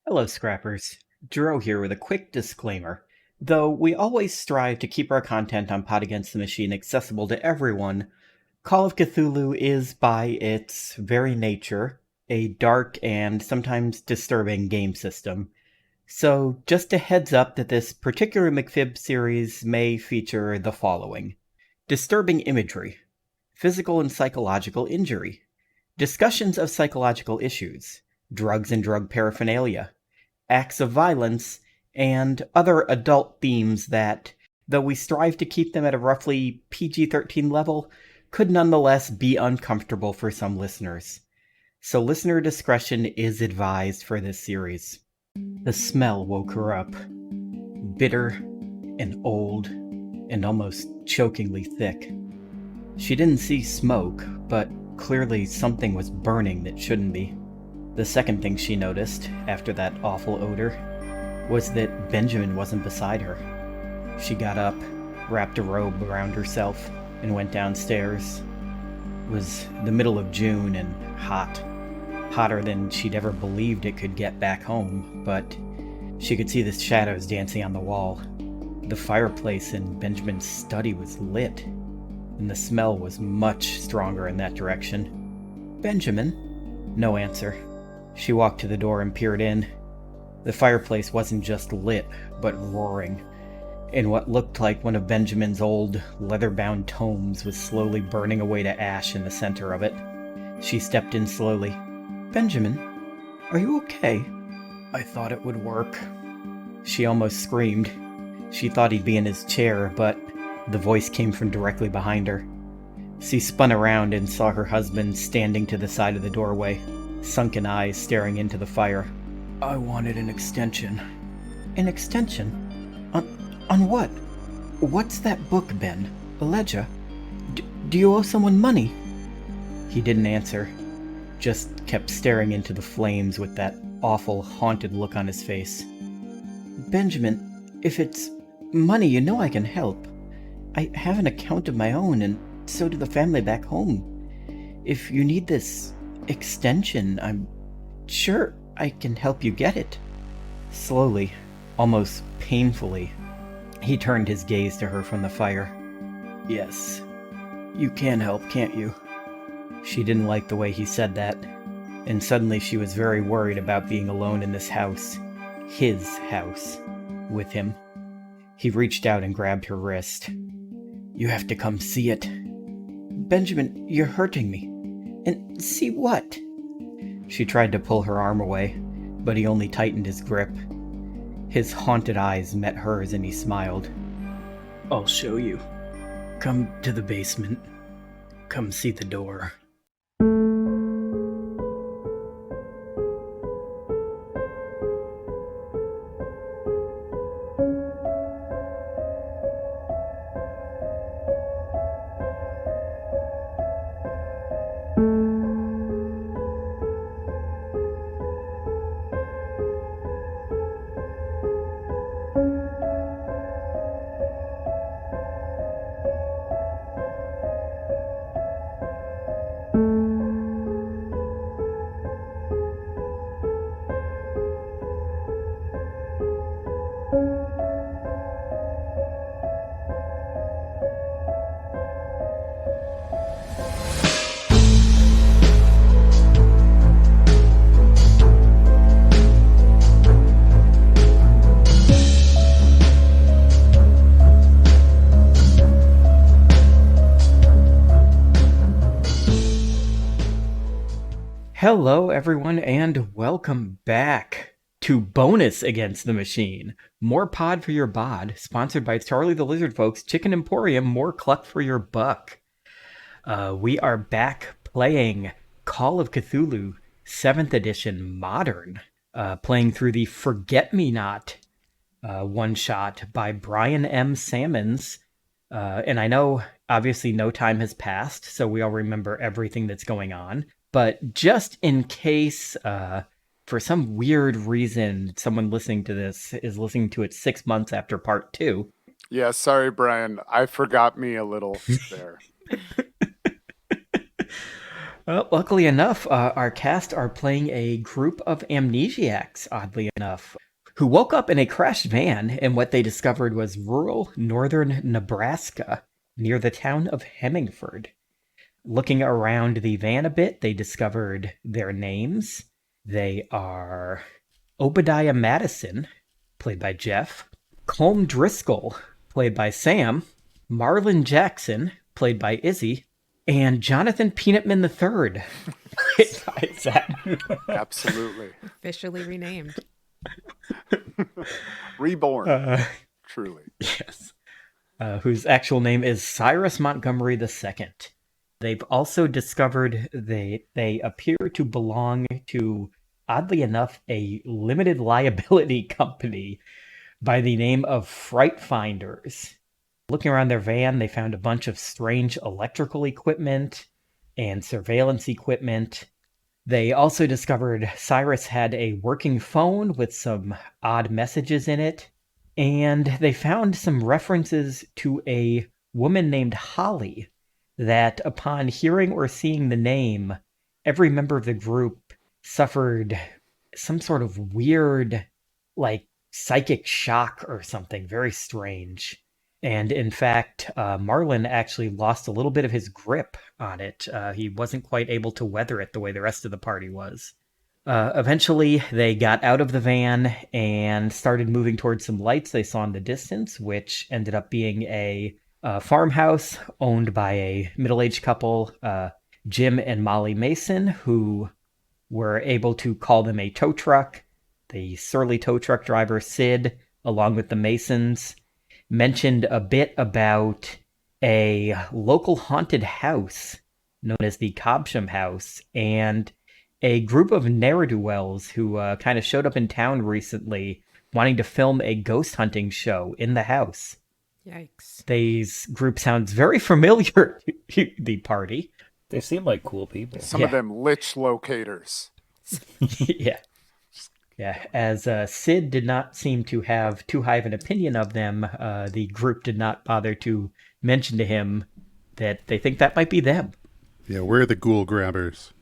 Hello, Scrappers. Gero here with a quick disclaimer. Though we always strive to keep our content on Pod Against the Machine accessible to everyone, Call of Cthulhu is, by its very nature, a dark and sometimes disturbing game system. So, just a heads up that this particular McFyb series may feature the following: disturbing imagery, physical and psychological injury, discussions of psychological issues, drugs and drug paraphernalia, acts of violence, and other adult themes that, though we strive to keep them at a roughly PG-13 level, could nonetheless be uncomfortable for some listeners. So listener discretion is advised for this series. The smell woke her up. Bitter and old and almost chokingly thick. She didn't see smoke, but clearly something was burning that shouldn't be. The second thing she noticed, after that awful odor, was that Benjamin wasn't beside her. She got up, wrapped a robe around herself, and went downstairs. It was the middle of June and hot. Hotter than she'd ever believed it could get back home, but she could see the shadows dancing on the wall. The fireplace in Benjamin's study was lit, and the smell was much stronger in that direction. "Benjamin?" No answer. She walked to the door and peered in. The fireplace wasn't just lit, but roaring, and what looked like one of Benjamin's old, leather-bound tomes was slowly burning away to ash in the center of it. She stepped in slowly. "Benjamin, are you okay?" "I thought it would work." She almost screamed. She thought he'd be in his chair, but the voice came from directly behind her. She spun around and saw her husband standing to the side of the doorway, sunken eyes staring into the fire. "I wanted an extension." "An extension? On what? What's that book, Ben? Elijah? Do you owe someone money?" He didn't answer, just kept staring into the flames with that awful, haunted look on his face. "Benjamin, if it's money, you know I can help. I have an account of my own, and so do the family back home. If you need this extension, I'm sure I can help you get it." Slowly, almost painfully, he turned his gaze to her from the fire. "Yes, you can help, can't you?" She didn't like the way he said that, and suddenly she was very worried about being alone in this house, his house, with him. He reached out and grabbed her wrist. "You have to come see it." "Benjamin, you're hurting me." "And see what?" She tried to pull her arm away, but he only tightened his grip. His haunted eyes met hers and he smiled. "I'll show you. Come to the basement. Come see the door." Hello, everyone, and welcome back to Bonus Against the Machine. More pod for your bod, sponsored by Charlie the Lizard Folks, Chicken Emporium, more cluck for your buck. We are back playing Call of Cthulhu 7th edition Modern, playing through the Forget-Me-Not one-shot by Brian M. Sammons. And I know, obviously, no time has passed, so we all remember everything that's going on. But just in case, for some weird reason, someone listening to this is listening to it 6 months after part 2. Yeah, sorry, Brian. I forgot me a little there. Well, luckily enough, our cast are playing a group of amnesiacs, oddly enough, who woke up in a crashed van, and what they discovered was rural northern Nebraska, near the town of Hemingford. Looking around the van a bit, they discovered their names. They are Obadiah Madison, played by Jeff, Colm Driscoll, played by Sam, Marlon Jackson, played by Izzy, and Jonathan Peanutman III, played by Zach. Absolutely. Officially renamed. Reborn. Truly. Yes. Whose actual name is Cyrus Montgomery II. They've also discovered they appear to belong to, oddly enough, a limited liability company by the name of Fright Finders. Looking around their van, they found a bunch of strange electrical equipment and surveillance equipment. They also discovered Cyrus had a working phone with some odd messages in it. And they found some references to a woman named Holly that, upon hearing or seeing the name, every member of the group suffered some sort of weird, psychic shock or something very strange. And in fact, Marlon actually lost a little bit of his grip on it. He wasn't quite able to weather it the way the rest of the party was. Eventually, they got out of the van and started moving towards some lights they saw in the distance, which ended up being a farmhouse owned by a middle-aged couple, Jim and Molly Mason, who were able to call them a tow truck. The surly tow truck driver, Sid, along with the Masons, mentioned a bit about a local haunted house known as the Cobsham House, and a group of ne'er-do-wells who kind of showed up in town recently wanting to film a ghost hunting show in the house. Yikes. This group sounds very familiar to the party. They seem like cool people. Some of them lich locators. Yeah. Yeah, as Sid did not seem to have too high of an opinion of them, the group did not bother to mention to him that they think that might be them. Yeah, we're the ghoul grabbers.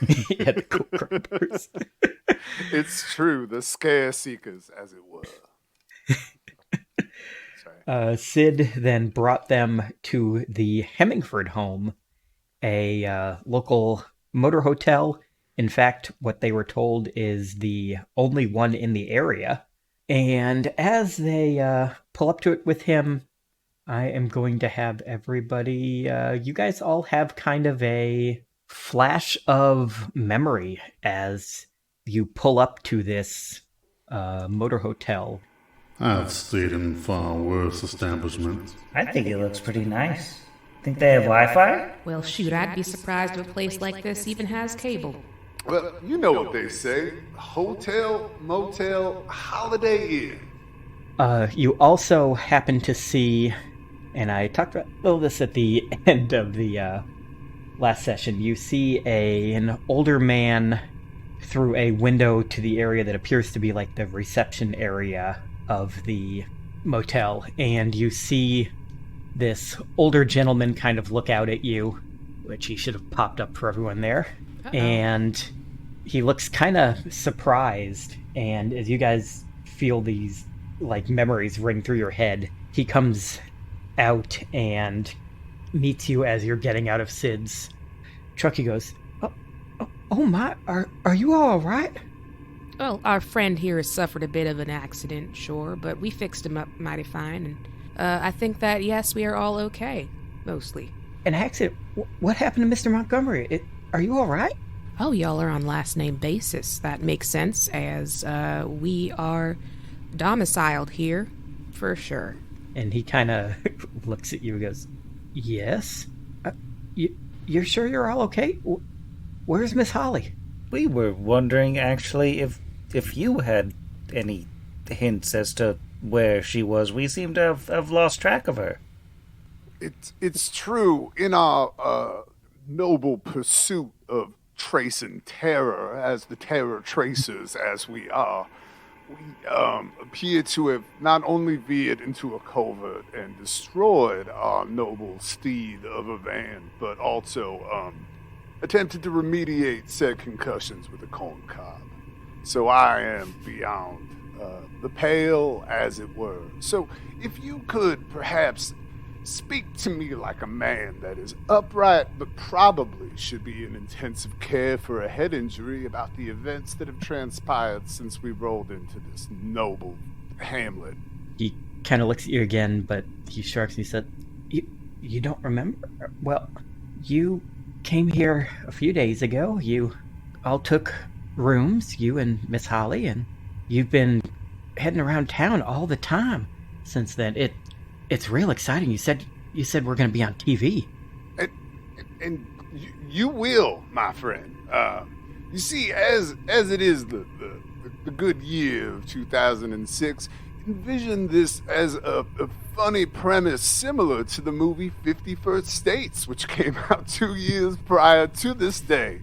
Yeah, the ghoul grabbers. It's true, the scare seekers, as it were. Sid then brought them to the Hemingford home, a local motor hotel. In fact, what they were told is the only one in the area. And as they pull up to it with him, I am going to have everybody, you guys all have kind of a flash of memory as you pull up to this motor hotel. I've stayed in far worse establishments. I think it looks pretty nice. Think they have Wi-Fi? Well, shoot, I'd be surprised if a place like this even has cable. Well, you know what they say. Hotel, motel, Holiday Inn. You also happen to see, and I talked about a little this at the end of the last session, you see an older man through a window to the area that appears to be like the reception area of the motel, and you see this older gentleman kind of look out at you, which he should have popped up for everyone there. Uh-oh. And he looks kind of surprised, and as you guys feel these memories ring through your head, he comes out and meets you as you're getting out of Sid's truck. He goes, oh my, are you all right? Well, our friend here has suffered a bit of an accident, sure, but we fixed him up mighty fine, and I think that, yes, we are all okay, mostly. An accident? What happened to Mr. Montgomery? Are you all right? Oh, y'all are on last name basis. That makes sense, as we are domiciled here, for sure. And he kind of looks at you and goes, yes? You're sure you're all okay? Where's Miss Holly? We were wondering, actually, if you had any hints as to where she was. We seem to have lost track of her. It's true. In our noble pursuit of tracing terror, as the terror tracers as we are, we appear to have not only veered into a covert and destroyed our noble steed of a van, but also attempted to remediate said concussions with a corn cob. So I am beyond the pale, as it were. So if you could perhaps speak to me like a man that is upright, but probably should be in intensive care for a head injury about the events that have transpired since we rolled into this noble hamlet. He kind of looks at you again, but he shrugs and he said, You don't remember? Well, you came here a few days ago. You all took rooms, you and Miss Holly, and you've been heading around town all the time since then. It's real exciting. You said we're going to be on TV. And you will, my friend. You see, as it is the good year of 2006, envision this as a funny premise similar to the movie 51st States, which came out 2 years prior to this day.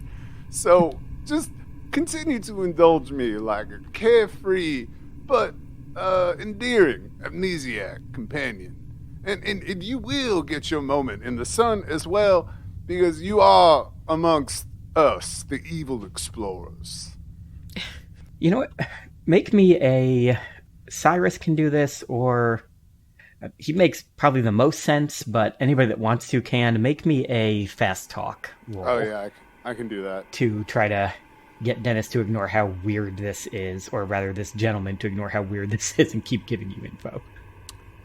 So just continue to indulge me like a carefree but endearing amnesiac companion. And you will get your moment in the sun as well, because you are amongst us, the evil explorers. You know what? Make me a... Cyrus can do this, or... He makes probably the most sense, but anybody that wants to can. Make me a fast talk roll. Oh, yeah, I can do that. To try to get Dennis to ignore how weird this is, or rather this gentleman to ignore how weird this is and keep giving you info.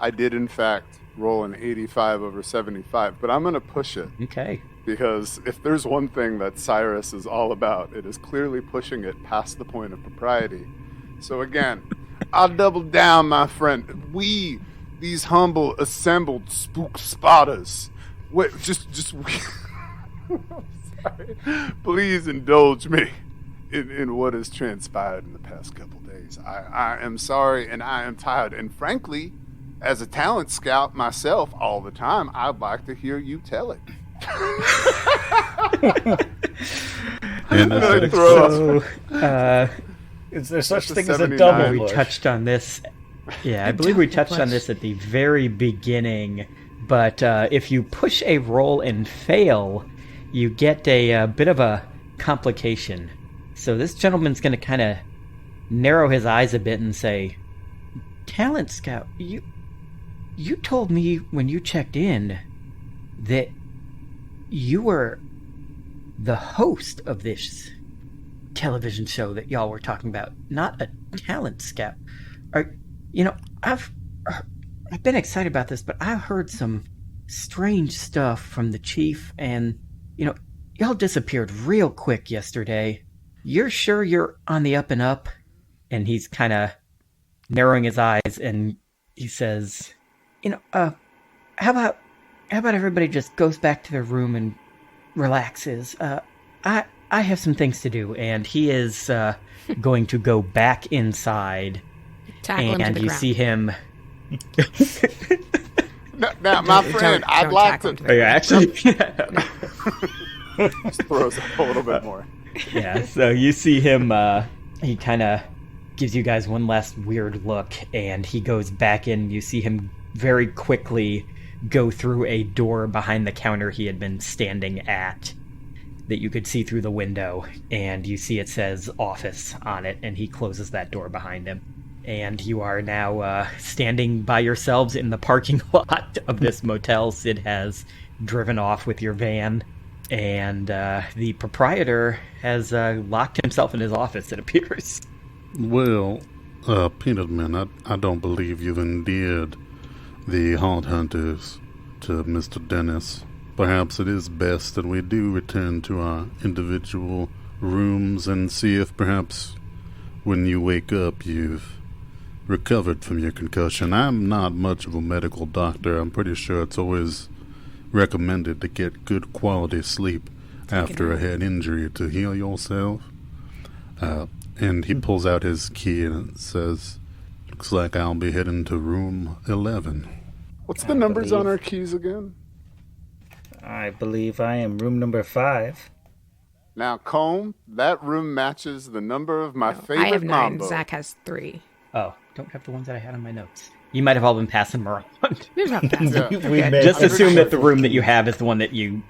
I did, in fact, roll an 85 over 75, but I'm going to push it. Okay. Because if there's one thing that Cyrus is all about, it is clearly pushing it past the point of propriety. So again, I'll double down, my friend. We, these humble assembled spook spotters, sorry. Please indulge me in what has transpired in the past couple days. I am sorry and I am tired. And frankly, as a talent scout myself all the time, I'd like to hear you tell it. Is there such thing as a 79. double We bush? touched on this. Yeah, I believe we touched on this at the very beginning. But if you push a roll and fail, you get a bit of a complication. So this gentleman's going to kind of narrow his eyes a bit and say, Talent Scout, you told me when you checked in that you were the host of this television show that y'all were talking about, not a talent scout. I've been excited about this, but I heard some strange stuff from the chief, and y'all disappeared real quick yesterday. You're sure you're on the up and up? And he's kind of narrowing his eyes, and he says, how about everybody just goes back to their room and relaxes? I have some things to do, and he is going to go back inside. Tackle him to and the you ground. see him. Now, my friend, I'd like to. Oh, yeah, actually, Just throws up a little bit more. yeah. So you see him. He kind of gives you guys one last weird look, and he goes back in. You see him very quickly go through a door behind the counter he had been standing at, that you could see through the window, and you see it says office on it, and he closes that door behind him. And you are now standing by yourselves in the parking lot of this motel. Sid has driven off with your van, and the proprietor has locked himself in his office, it appears. Well, Peanut Man, I don't believe you've endeared the Haunt Hunters to Mr. Dennis. Perhaps it is best that we do return to our individual rooms and see if perhaps when you wake up you've recovered from your concussion. I'm not much of a medical doctor. I'm pretty sure it's always recommended to get good quality sleep after a head injury to heal yourself. And he pulls out his key and says, looks like I'll be heading to room 11. What's the numbers on our keys again? I believe I am room number 5. Now, Combe, that room matches the number of my favorite I have 9. mambo. Zach has 3. Oh, don't have the ones that I had on my notes. You might have all been passing them around. Maybe not that. Yeah. We may Just I'm assume pretty that the sure. room that you have is the one that you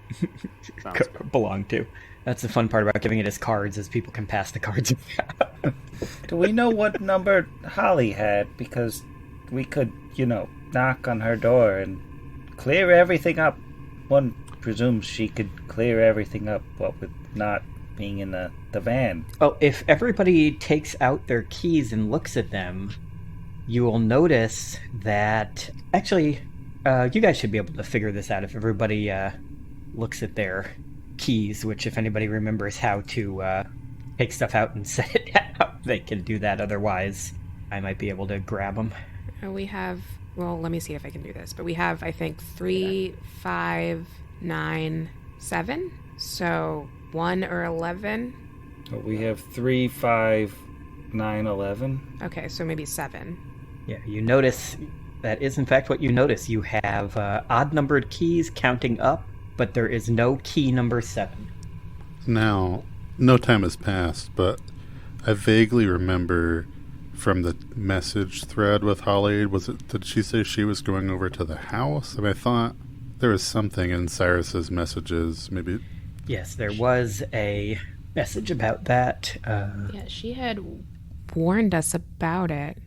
Sounds good. belong to. That's the fun part about giving it his cards, is people can pass the cards around. Do we know what number Holly had? Because we could, knock on her door and clear everything up. One presumes she could clear everything up, what with not being in the van. Oh, if everybody takes out their keys and looks at them, you will notice that... Actually, you guys should be able to figure this out if everybody looks at their keys, which if anybody remembers how to take stuff out and set it down, they can do that. Otherwise, I might be able to grab them. We have... Well, let me see if I can do this. But we have, I think, 3, 5, 9, 7. So 1 or 11. We have 3, 5, 9, 11. Okay, so maybe 7. Yeah, you notice that is in fact what you notice. You have odd-numbered keys counting up, but there is no key number 7. Now, no time has passed, but I vaguely remember from the message thread with Holly, did she say she was going over to the house? I mean, I thought there was something in Cyrus's messages, maybe. Yes, there was a message about that. Yeah, she had warned us about it.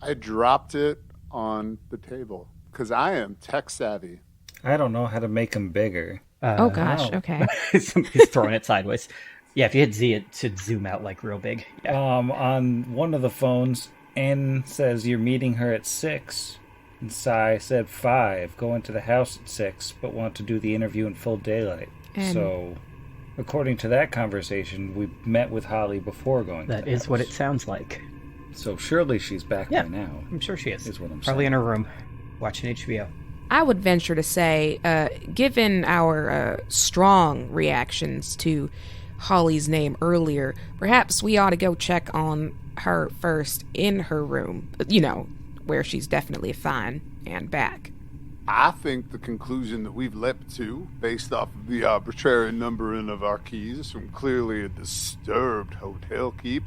I dropped it on the table because I am tech savvy. I don't know how to make them bigger. Oh gosh, okay. Somebody's throwing it sideways. Yeah, if you hit Z, it should zoom out like real big. Yeah. On one of the phones, N says you're meeting her at 6. And Sai said 5, go into the house at 6, but want to do the interview in full daylight. So, according to that conversation, we met with Holly before going to the house. That is what it sounds like. So surely she's back by now. I'm sure she is. Is what I'm Probably saying. in her room, watching HBO. I would venture to say, given our strong reactions to Holly's name earlier, perhaps we ought to go check on her first in her room, where she's definitely fine and back. I think the conclusion that we've leapt to, based off of the arbitrary numbering of our keys from clearly a disturbed hotel keep,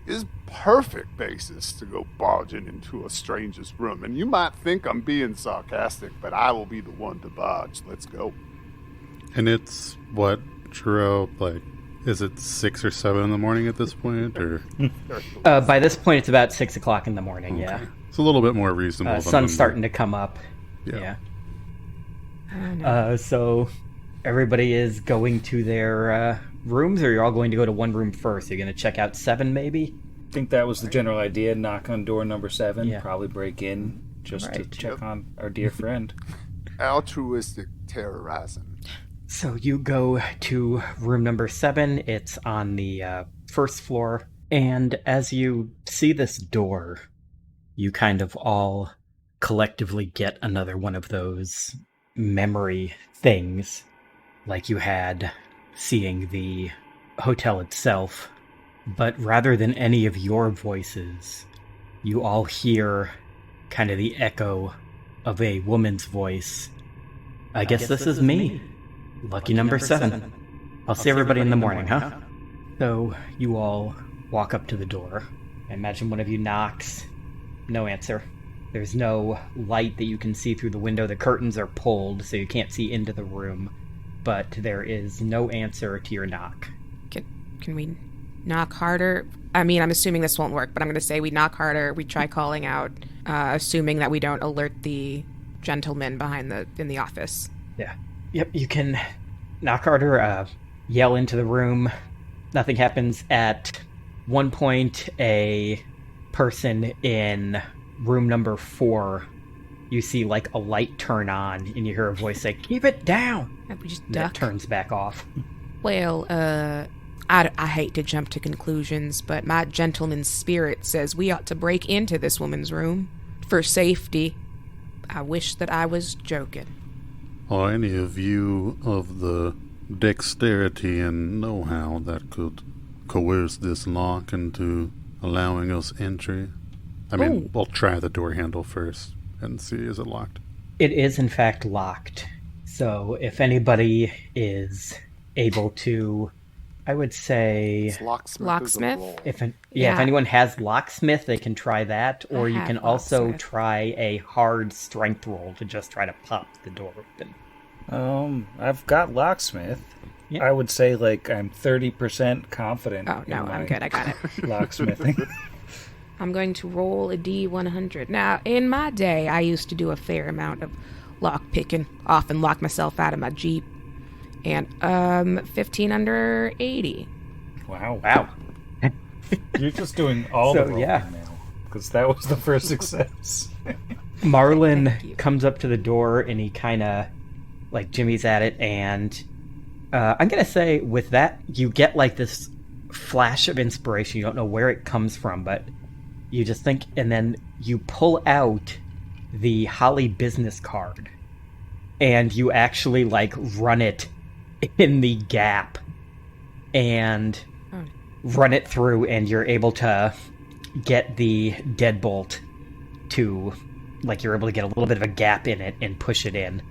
is perfect basis to go barging into a stranger's room. And you might think I'm being sarcastic, but I will be the one to barge. Let's go. And it's, what, Gero, is it 6 or 7 in the morning at this point, or? By this point, it's about 6 o'clock in the morning, Okay. yeah. It's a little bit more reasonable. Sun's starting to come up. Yeah. I don't know. So everybody is going to their rooms, or you're all going to go to one room first? You're going to check out 7, maybe? I think that was the general idea. Knock on door number 7, Yeah. probably break in just to Right. check on our dear friend. Altruistic terrorizing. So you go to room number 7. It's on the first floor. And as you see this door, you kind of all collectively get another one of those memory things, like you had seeing the hotel itself. But rather than any of your voices, you all hear kind of the echo of a woman's voice. I guess this is me. Lucky number 7. I'll see everybody in the morning, huh? So you all walk up to the door. I imagine one of you knocks. No answer. There's no light that you can see through the window. The curtains are pulled, so you can't see into the room. But there is no answer to your knock. Can we knock harder? I mean, I'm assuming this won't work, but I'm going to say we knock harder. We try calling out, assuming that we don't alert the gentleman in the office. Yeah. Yep, you can knock harder, yell into the room. Nothing happens. At one point, a person in room number 4, you see like a light turn on, and you hear a voice say, "Keep it down!" We just And duck. it turns back off. Well, I hate to jump to conclusions, but my gentleman's spirit says we ought to break into this woman's room for safety. I wish that I was joking. Are any of you of the dexterity and know-how that could coerce this lock into allowing us entry? I mean, we'll try the door handle first and see, is it locked? It is, in fact, locked. So if anybody is able to, I would say... It's locksmith. Locksmith? Is a roll. If Yeah. anyone has locksmith, they can try that, or you have can also locksmith. try a hard strength roll to just try to pop the door open. I've got locksmith. Yeah. I would say like I'm 30% confident. Oh, no, in I'm my good. I got it. Locksmithing. I'm going to roll a D100. Now, in my day, I used to do a fair amount of lock picking. Often lock myself out of my Jeep. And 15 under 80. Wow. Wow. You're just doing all the So, rolling yeah. now. Because that was the first success. Marlin Thank you. comes up to the door and he kind of like jimmies at it, and I'm gonna say with that you get like this flash of inspiration. You don't know where it comes from, but you just think, and then you pull out the Holly business card, and you actually like run it in the gap and Oh. run it through, and you're able to get the deadbolt to, like, you're able to get a little bit of a gap in it and push it in,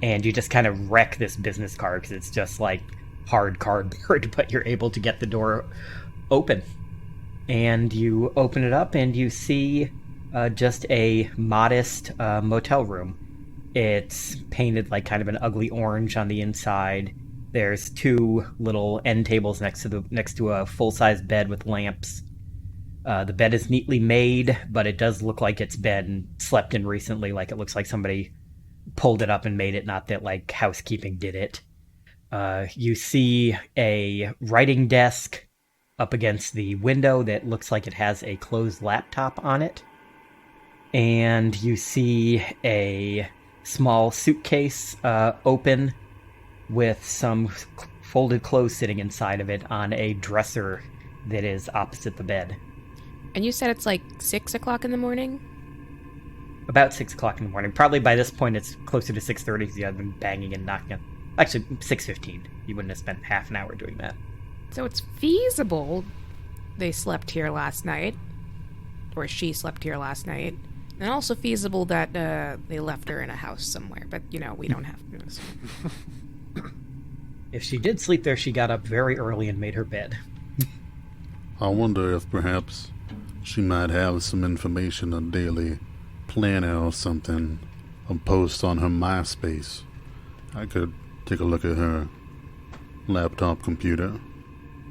and you just kind of wreck this business card because it's just like hard cardboard, but you're able to get the door open, and you open it up and you see just a modest motel room. It's painted like kind of an ugly orange on the inside. There's two little end tables next to a full-size bed with lamps. The bed is neatly made, but it does look like it's been slept in recently. Like, it looks like somebody pulled it up and made it, not that like housekeeping did it. You see a writing desk up against the window that looks like it has a closed laptop on it. And you see a small suitcase open with some folded clothes sitting inside of it on a dresser that is opposite the bed. And you said it's like 6 o'clock in the morning? About 6 o'clock in the morning. Probably by this point it's closer to 6:30 because you have been banging and knocking. Actually, 6:15. You wouldn't have spent half an hour doing that. So it's feasible they slept here last night. Or she slept here last night. And also feasible that they left her in a house somewhere. But, we don't have to know. So. If she did sleep there, she got up very early and made her bed. I wonder if perhaps she might have some information, a daily planner or something, a post on her MySpace. I could take a look at her laptop computer.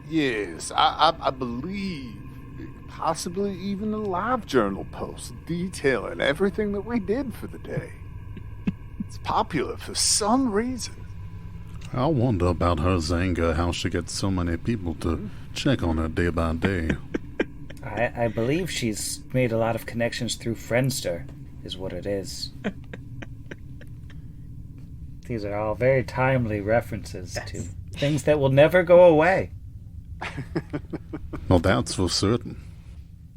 Yes, I believe possibly even a live journal post detailing everything that we did for the day. It's popular for some reason. I wonder about her Zanga, how she gets so many people to check on her day by day. I believe she's made a lot of connections through Friendster, is what it is. These are all very timely references to things that will never go away. Well, that's for certain.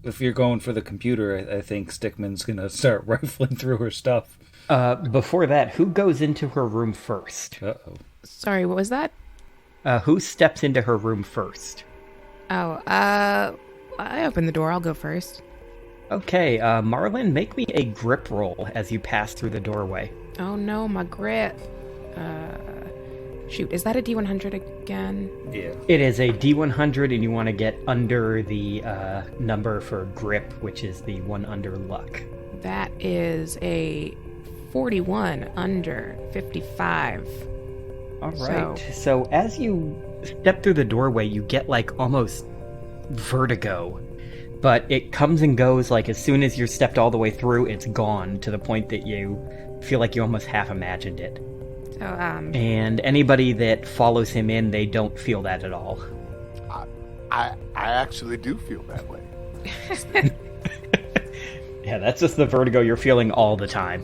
If you're going for the computer, I think Stickman's going to start rifling through her stuff. Before that, who goes into her room first? Uh-oh. Sorry, what was that? Who steps into her room first? Oh, I opened the door. I'll go first. Okay, Marlin, make me a grip roll as you pass through the doorway. Oh no, my grip. Shoot, is that a D100 again? Yeah. It is a D100, and you want to get under the number for grip, which is the one under luck. That is a 41 under 55. All right. So as you step through the doorway, you get like almost vertigo, but it comes and goes. Like as soon as you're stepped all the way through, it's gone to the point that you feel like you almost half imagined it. So, And anybody that follows him in, they don't feel that at all. I actually do feel that way. Yeah, that's just the vertigo you're feeling all the time.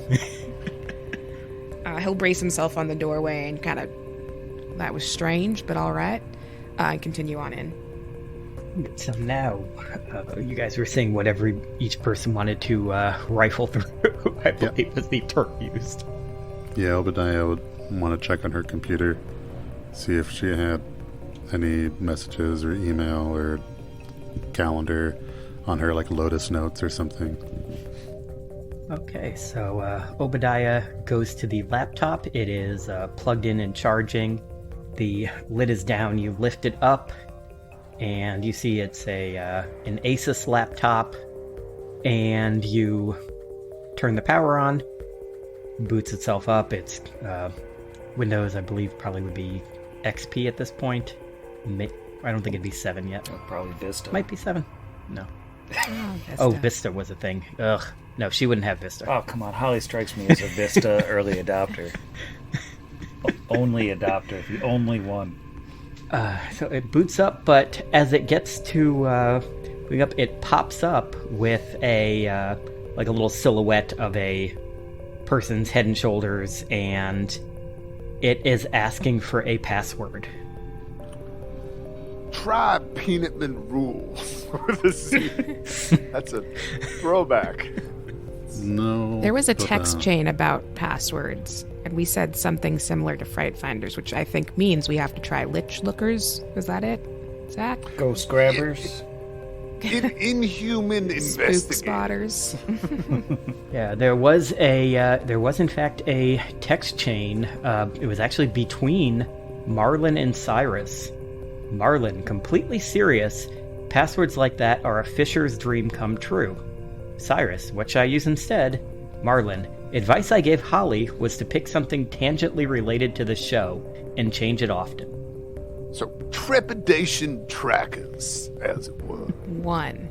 he'll brace himself on the doorway and kind of, that was strange, but all right, and continue on in. So now, you guys were saying whatever each person wanted to rifle through, I believe was the term used. Yeah, Obadiah would want to check on her computer, see if she had any messages or email or calendar on her, like Lotus Notes or something. Okay, so Obadiah goes to the laptop. It is plugged in and charging. The lid is down. You lift it up, and you see it's an Asus laptop. And you turn the power on. Boots itself up. It's Windows, I believe, probably would be XP at this point. I don't think it'd be 7 yet. Probably Vista. Might be 7. No. Vista. Oh, Vista was a thing. Ugh. No, she wouldn't have Vista. Oh, come on. Holly strikes me as a Vista early adopter. Only adopter. The only one. So it boots up, but as it gets to booting up, it pops up with a like a little silhouette of a person's head and shoulders, and it is asking for a password. Try Peanutman rules for the scene. That's a throwback. No. There was a but, text chain about passwords, and we said something similar to Fright Finders, which I think means we have to try Lich Lookers. Was that it, Zach? Ghost Grabbers. Inhuman Spook investigators. Spotters. Yeah, there was in fact a text chain. It was actually between Marlin and Cyrus. Marlin, completely serious. Passwords like that are a fisher's dream come true. Cyrus, what should I use instead? Marlin, advice I gave Holly was to pick something tangentially related to the show and change it often. So, trepidation trackers, as it were. 1.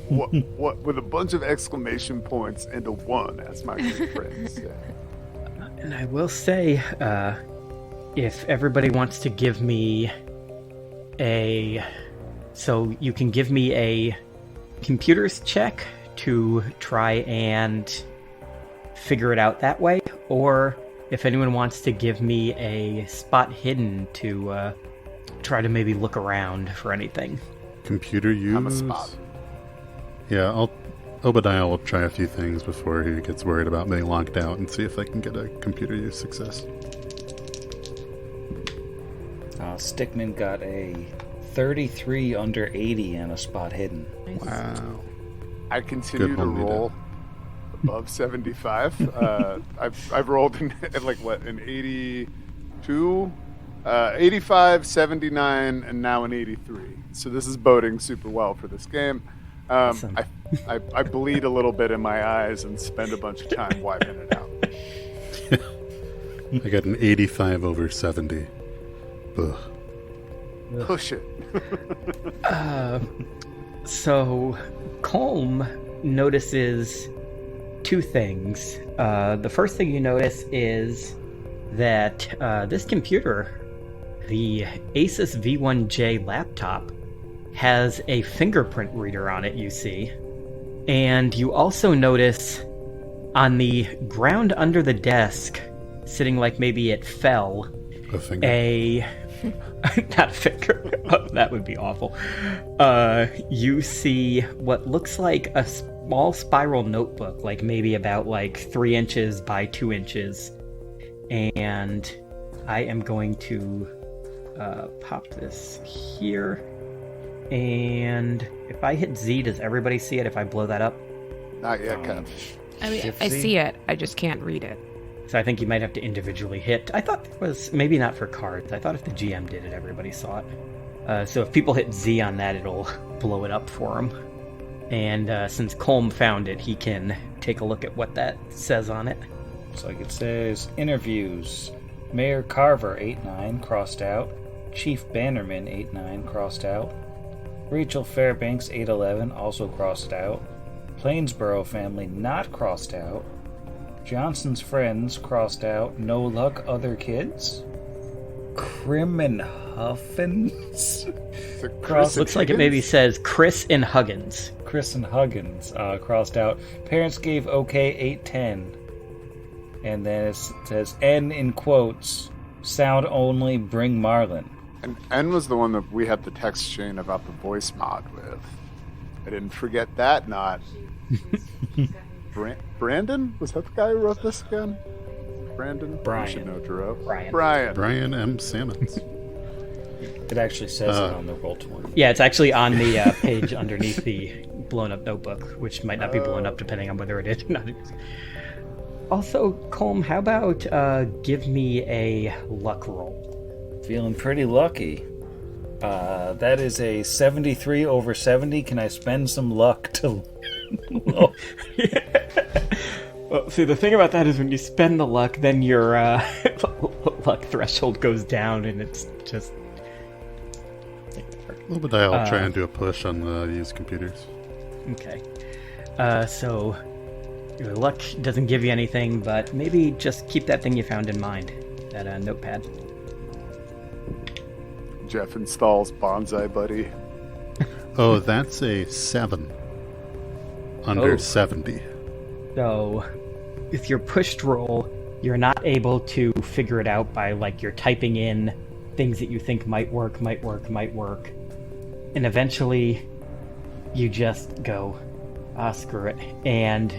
what with a bunch of exclamation points and a 1, as my good friends say. And I will say, if everybody wants to give me so you can give me a computers check to try and figure it out that way, or if anyone wants to give me a spot hidden to try to maybe look around for anything. Computer use. I'm a spot. Yeah, Obadiah will try a few things before he gets worried about being locked out and see if I can get a computer use success. Stickman got a 33 under 80 and a spot hidden. Nice. Wow. I continue Good to one, you roll above 75. I've rolled at like what, an 82, 85, 79, and now an 83. So this is boding super well for this game. Awesome. I bleed a little bit in my eyes and spend a bunch of time wiping it out. I got an 85 over 70. Ugh. Push it. So, Colm notices 2 things. The first thing you notice is that this computer, the Asus V1J laptop, has a fingerprint reader on it, you see. And you also notice on the ground under the desk, sitting like maybe it fell, A finger. not a finger. Oh, that would be awful. You see what looks like a small spiral notebook, like maybe about like 3 inches by 2 inches. And I am going to pop this here. And if I hit Z, does everybody see it if I blow that up? Not yet, Ken. I mean, Shift I Z? see it. I just can't read it. So I think you might have to individually hit. I thought it was maybe not for cards. I thought if the GM did it, everybody saw it. So if people hit Z on that, it'll blow it up for them. And since Colm found it, he can take a look at what that says on it. So like it says, interviews. Mayor Carver, 8-9, crossed out. Chief Bannerman, 8-9, crossed out. Rachel Fairbanks, 8-11, also crossed out. Plainsboro family, not crossed out. Johnson's friends, crossed out. No luck, other kids. Crim and Huffins. Looks like it maybe says Chris and Huggins. Chris and Huggins, crossed out. Parents gave okay, 8-10. And then it says N in quotes. Sound only, bring Marlin. And N was the one that we had the text chain about the voice mod with. I didn't forget that, not. Brandon? Was that the guy who wrote this again? Brandon? Brian. You should know, Gero. Brian. Brian M. Sammons. It actually says it on the Roll20. Yeah, it's actually on the page underneath the blown up notebook, which might not be blown up depending on whether it is or not. Also, Colm, how about give me a luck roll? Feeling pretty lucky. That is a 73 over 70. Can I spend some luck to... Well, see, the thing about that is when you spend the luck, then your luck threshold goes down, and it's just... Obadiah will try and do a push on the used computers. Okay. So your luck doesn't give you anything, but maybe just keep that thing you found in mind, that notepad. Jeff installs Bonsai Buddy. Oh, that's a 7. Under 70. So with your pushed roll, you're not able to figure it out by, like, you're typing in things that you think might work. And eventually you just go, screw it. And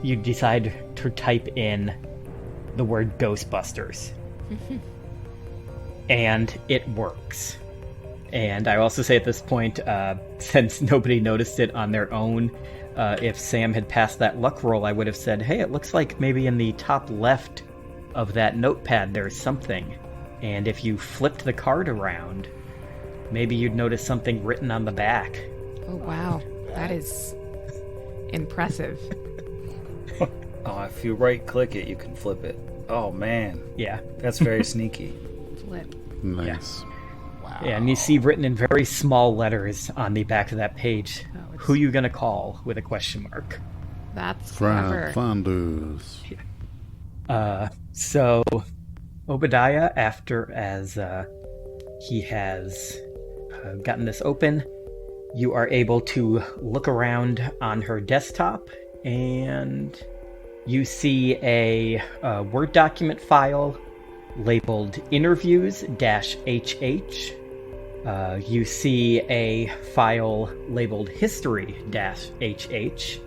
you decide to type in the word Ghostbusters. And it works. And I also say at this point, since nobody noticed it on their own, if Sam had passed that luck roll, I would have said, hey, it looks like maybe in the top left of that notepad there's something. And if you flipped the card around, maybe you'd notice something written on the back. Oh, wow. That is impressive. Oh, if you right-click it, you can flip it. Oh, man. Yeah. That's very sneaky. Flip. Nice. Yeah. Wow. Yeah, and you see written in very small letters on the back of that page, who you gonna call, with a question mark. That's clever. Fondus. Yeah. So Obadiah, as he has gotten this open, you are able to look around on her desktop, and you see a Word document file labeled interviews-HH. You see a file labeled history-HH.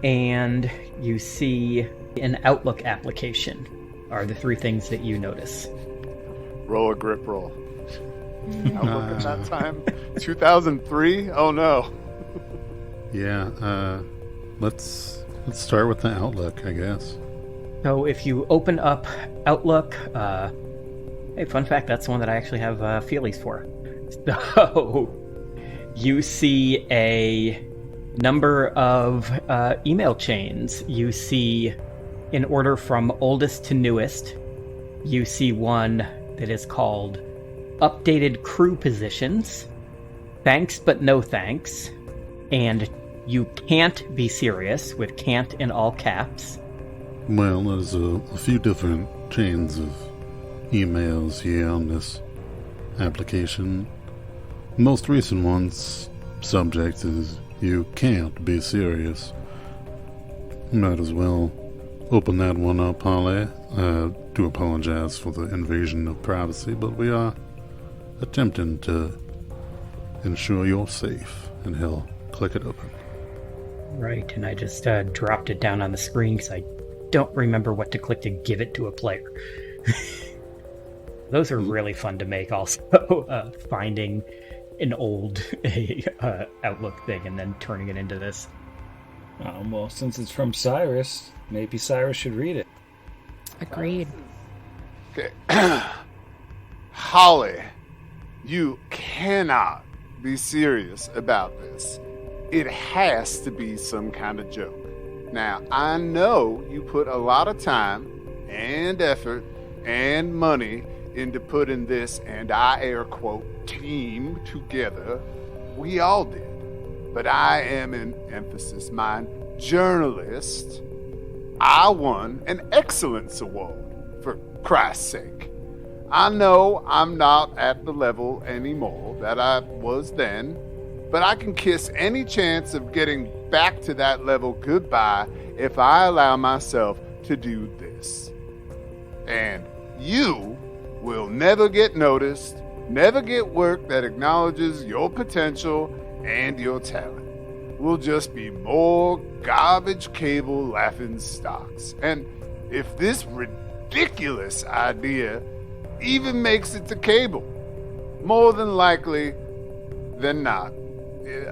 And you see an Outlook application are the three things that you notice. Roll a grip roll. Outlook at that time? 2003? Oh no. Yeah, let's start with the Outlook, I guess. So if you open up Outlook, hey, fun fact, that's the one that I actually have feelies for. So you see a number of email chains. You see, in order from oldest to newest, you see one that is called Updated Crew Positions, Thanks But No Thanks, and You Can't Be Serious, with can't in all caps. Well, there's a few different chains of emails here on this application. Most recent one's subject is You Can't Be Serious. Might as well open that one up, Holly. Do apologize for the invasion of privacy, but we are attempting to ensure you're safe. And he'll click it open. Right, and I just dropped it down on the screen because I don't remember what to click to give it to a player. Those are really fun to make also. Finding an old Outlook thing and then turning it into this. Well, since it's from Cyrus, maybe Cyrus should read it. Agreed. Okay. Holly, you cannot be serious about this. It has to be some kind of joke. Now, I know you put a lot of time and effort and money into putting this, and I air quote, team together. We all did. But I am, in emphasis mine, journalist. I won an excellence award, for Christ's sake. I know I'm not at the level anymore that I was then, but I can kiss any chance of getting back to that level goodbye if I allow myself to do this. And you will never get noticed, never get work that acknowledges your potential and your talent. We'll just be more garbage cable laughing stocks. And if this ridiculous idea even makes it to cable, more than likely than not,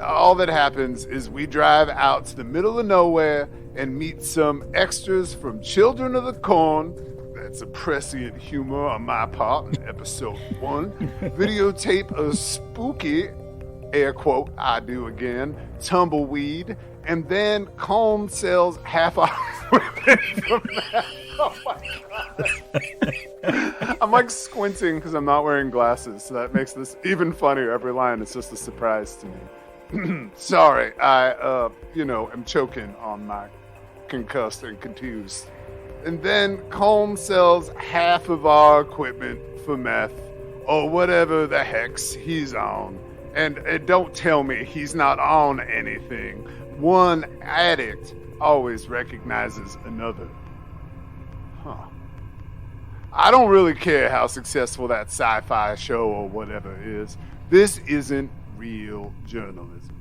all that happens is we drive out to the middle of nowhere and meet some extras from Children of the Corn. That's a prescient humor on my part in episode 1. Videotape a spooky air quote, I do again, tumbleweed, and then Colm sells half our equipment for meth. Oh my God. I'm like squinting because I'm not wearing glasses, so that makes this even funnier. Every line is just a surprise to me. Sorry, I, am choking on my concussed and confused. And then Colm sells half of our equipment for meth, or whatever the hex he's on. And don't tell me he's not on anything. One addict always recognizes another. Huh. I don't really care how successful that sci-fi show or whatever is. This isn't real journalism.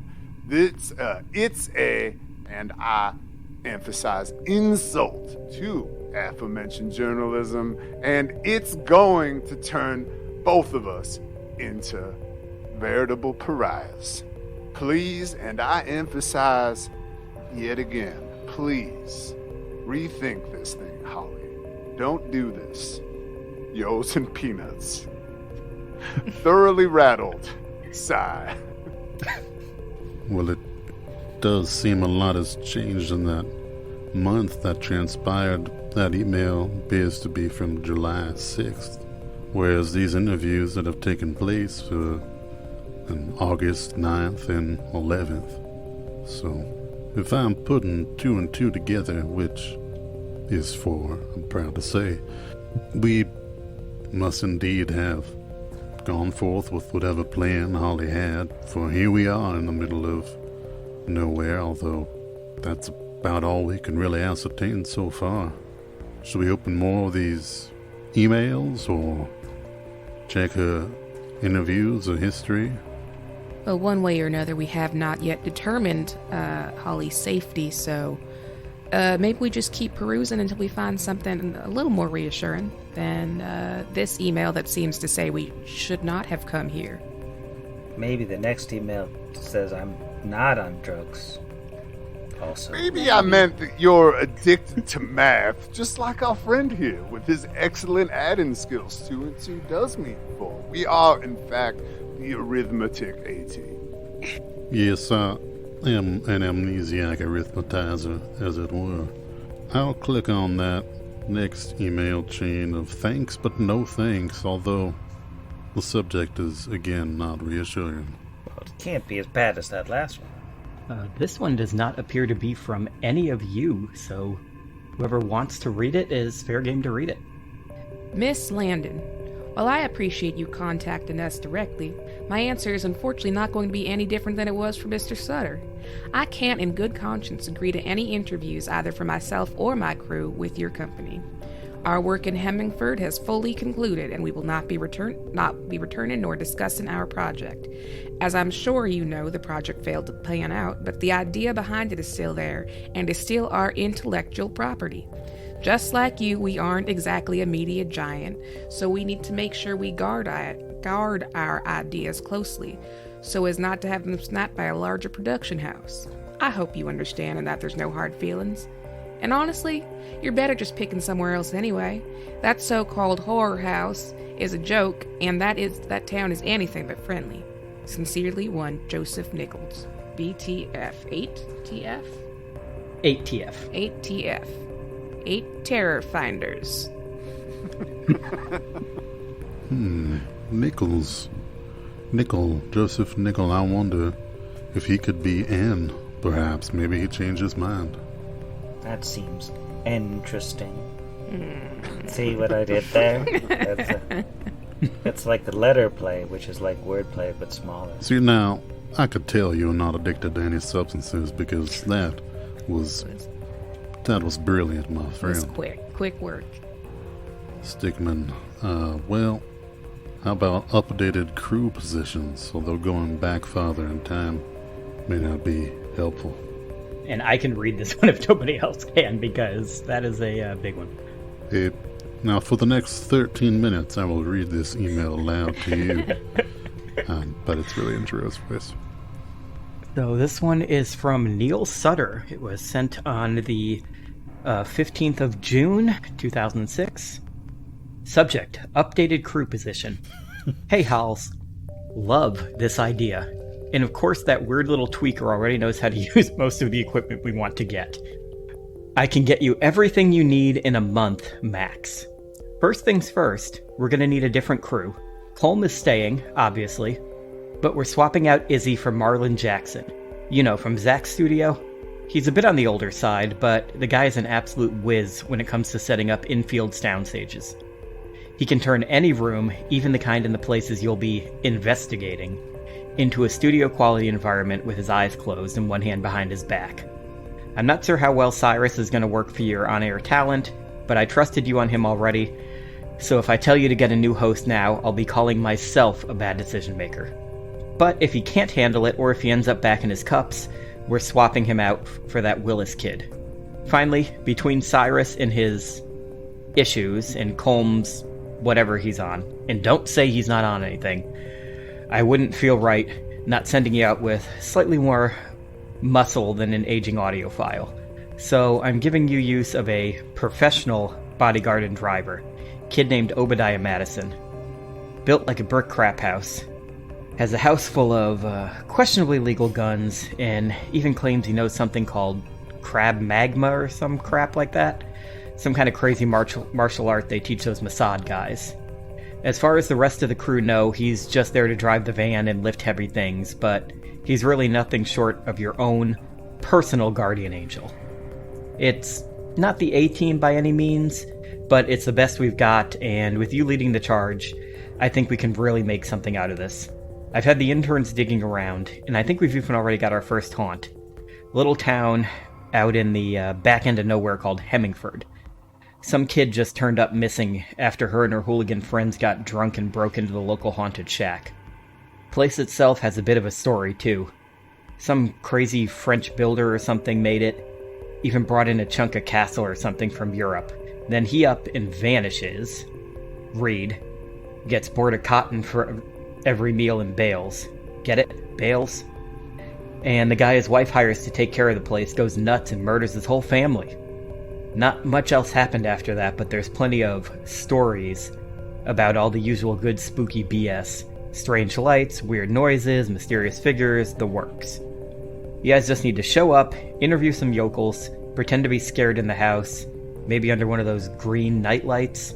It's a, and I emphasize, insult to aforementioned journalism, and it's going to turn both of us into veritable pariahs. Please, and I emphasize yet again, please rethink this thing, Holly. Don't do this. Yo's and Peanuts. Thoroughly rattled. Sigh. Well, it does seem a lot has changed in that month that transpired. That email appears to be from July 6th, whereas these interviews that have taken place on August 9th and 11th. So, if I'm putting 2 and 2 together, which is 4, I'm proud to say, we must indeed have gone forth with whatever plan Holly had, for here we are in the middle of nowhere, although that's about all we can really ascertain so far. Should we open more of these emails or check her interviews or history? Well, one way or another, we have not yet determined Holly's safety, so maybe we just keep perusing until we find something a little more reassuring than this email that seems to say we should not have come here. Maybe the next email says I'm not on drugs. Also. Maybe I meant that you're addicted to math, just like our friend here, with his excellent adding skills. 2 and 2 does mean 4. We are, in fact, the arithmetic AT. Yes, I am an amnesiac arithmetizer, as it were. I'll click on that next email chain of thanks but no thanks, although the subject is, again, not reassuring. Well, it can't be as bad as that last one. This one does not appear to be from any of you, so whoever wants to read it is fair game to read it. Miss Landon, while I appreciate you contacting us directly, my answer is unfortunately not going to be any different than it was for Mr. Sutter. I can't in good conscience agree to any interviews either for myself or my crew with your company. Our work in Hemmingford has fully concluded, and we will not be returning nor discussing our project. As I'm sure you know, the project failed to pan out, but the idea behind it is still there, and is still our intellectual property. Just like you, we aren't exactly a media giant, so we need to make sure we guard our ideas closely, so as not to have them snapped by a larger production house. I hope you understand and that there's no hard feelings. And honestly, you're better just picking somewhere else anyway. That so-called horror house is a joke, and that town is anything but friendly. Sincerely, one Joseph Nichols. BTF. 8TF? 8TF. 8TF. 8 Terror Finders. Nichols. Joseph Nichol. I wonder if he could be N. Perhaps. Maybe he changed his mind. That seems interesting. See what I did there? That's like the letter play, which is like wordplay but smaller. See, now, I could tell you're not addicted to any substances because that was brilliant, my friend. It was quick work. Stickman, well, how about updated crew positions, although going back farther in time may not be helpful. And I can read this one if nobody else can, because that is a big one. Now, for the next 13 minutes, I will read this email aloud to you. But it's really interesting. So this one is from Neil Sutter. It was sent on the 15th of June, 2006. Subject, updated crew position. Hey, Hals. Love this idea. And of course, that weird little tweaker already knows how to use most of the equipment we want to get. I can get you everything you need in a month, max. First things first, we're going to need a different crew. Colm is staying, obviously, but we're swapping out Izzy for Marlon Jackson. You know, from Zach's studio. He's a bit on the older side, but the guy is an absolute whiz when it comes to setting up in-field sound stages. He can turn any room, even the kind in the places you'll be investigating, into a studio-quality environment with his eyes closed and one hand behind his back. I'm not sure how well Cyrus is going to work for your on-air talent, but I trusted you on him already, so if I tell you to get a new host now, I'll be calling myself a bad decision-maker. But if he can't handle it, or if he ends up back in his cups, we're swapping him out for that Willis kid. Finally, between Cyrus and his issues and Colm's whatever he's on, and don't say he's not on anything, I wouldn't feel right not sending you out with slightly more muscle than an aging audiophile. So I'm giving you use of a professional bodyguard and driver, kid named Obadiah Madison. Built like a brick crap house. Has a house full of questionably legal guns, and even claims he knows something called crab magma or some crap like that. Some kind of crazy martial art they teach those Mossad guys. As far as the rest of the crew know, he's just there to drive the van and lift heavy things, but he's really nothing short of your own personal guardian angel. It's not the A-team by any means, but it's the best we've got, and with you leading the charge, I think we can really make something out of this. I've had the interns digging around, and I think we've even already got our first haunt. A little town out in the back end of nowhere called Hemmingford. Some kid just turned up missing after her and her hooligan friends got drunk and broke into the local haunted shack. Place itself has a bit of a story, too. Some crazy French builder or something made it, even brought in a chunk of castle or something from Europe. Then he up and vanishes. Reed gets bored of cotton for every meal and bails. Get it? Bails? And the guy his wife hires to take care of the place goes nuts and murders his whole family. Not much else happened after that, but there's plenty of stories about all the usual good spooky BS. Strange lights, weird noises, mysterious figures, the works. You guys just need to show up, interview some yokels, pretend to be scared in the house, maybe under one of those green night lights,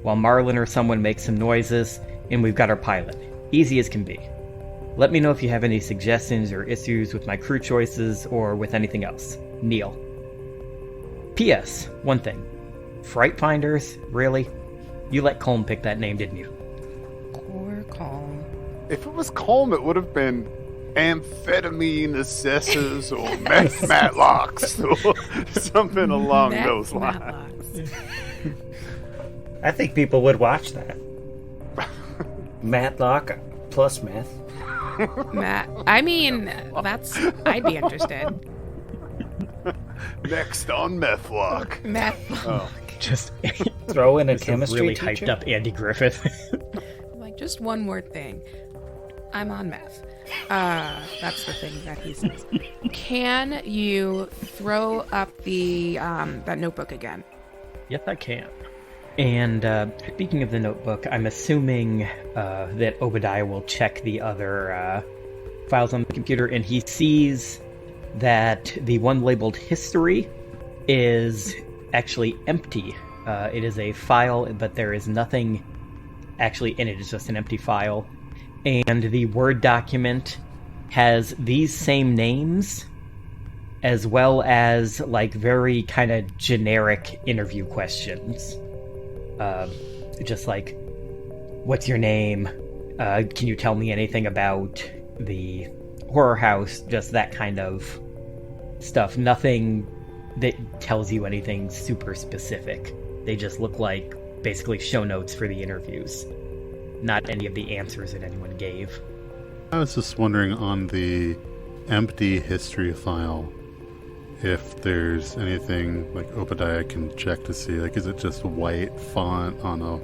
while Marlon or someone makes some noises, and we've got our pilot. Easy as can be. Let me know if you have any suggestions or issues with my crew choices or with anything else. Neil. P.S. One thing. Fright Finders? Really? You let Colm pick that name, didn't you? Poor Colm. If it was Colm, it would have been amphetamine assessors or matlocks or something along those lines. I think people would watch that. Matlock plus meth. Matt, I mean, I'd be interested. Next on Methlock. Meth. Just Throw in a this is chemistry really teacher. hyped up Andy Griffith. Like, just one more thing. I'm on meth. That's the thing that he says. Can you throw up the that notebook again? Yes, I can. And speaking of the notebook, I'm assuming that Obadiah will check the other files on the computer, and he sees that the one labeled history is actually empty. It is a file, but there is nothing actually in it. It's just an empty file. And the Word document has these same names, as well as, like, very kind of generic interview questions. Just like, what's your name? Can you tell me anything about the horror house? Just that kind of stuff. Nothing that tells you anything super specific. They just look like basically show notes for the interviews. Not any of the answers that anyone gave. I was just wondering on the empty history file if there's anything like Obadiah can check to see, like, is it just white font on a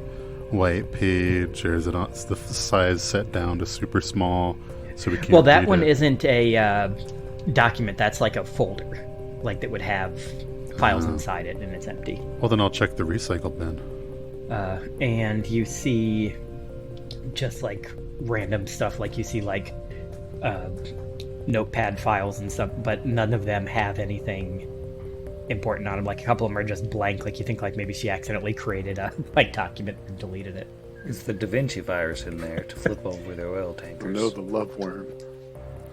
white page, or is it on the size set down to super small so we can't Well, that read one it? isn't a document. That's like a folder, like that would have files inside it, and it's empty. Well, then I'll check the recycle bin. And you see just like random stuff, like you see like notepad files and stuff, but none of them have anything important on them. Like, a couple of them are just blank. Like, you think like maybe she accidentally created a document and deleted it. Is the Da Vinci virus in there to flip over their oil tankers? No, the love worm.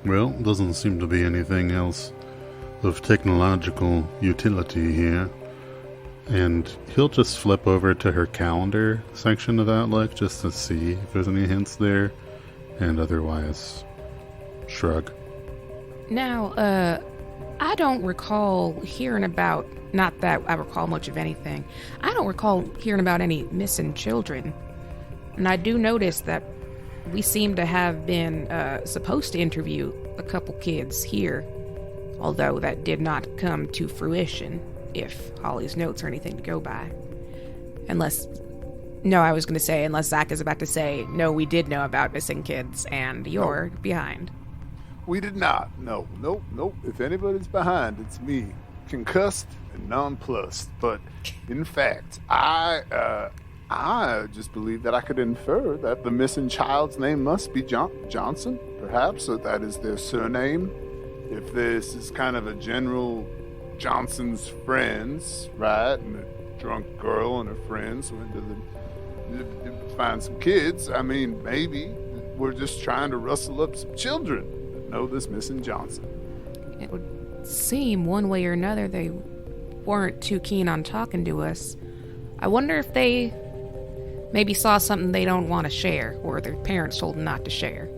Well, doesn't seem to be anything else of technological utility here. And he'll just flip over to her calendar section of Outlook just to see if there's any hints there, and otherwise shrug. Now, I don't recall hearing about, not that I recall much of anything, I don't recall hearing about any missing children. And I do notice that we seem to have been supposed to interview a couple kids here, although that did not come to fruition, if Holly's notes are anything to go by. Unless Zach is about to say, no, we did know about missing kids, and you're behind. We did not. No. If anybody's behind, it's me. Concussed and nonplussed. But, in fact, I just believe that I could infer that the missing child's name must be Johnson, perhaps, or that is their surname. If this is kind of a general Johnson's friends, right, and a drunk girl and her friends went to find some kids, I mean, maybe we're just trying to rustle up some children that know this missing Johnson. It would seem one way or another they weren't too keen on talking to us. I wonder if they maybe saw something they don't want to share, or their parents told them not to share.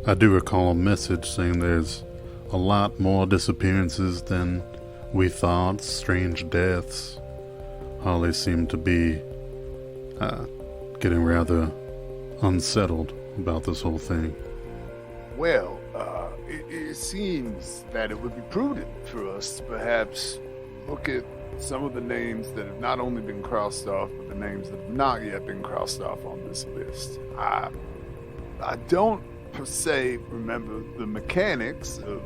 I do recall a message saying there's a lot more disappearances than we thought, strange deaths. Holly seemed to be getting rather unsettled about this whole thing. Well, it seems that it would be prudent for us to perhaps look at some of the names that have not only been crossed off, but the names that have not yet been crossed off on this list. I don't per se remember the mechanics of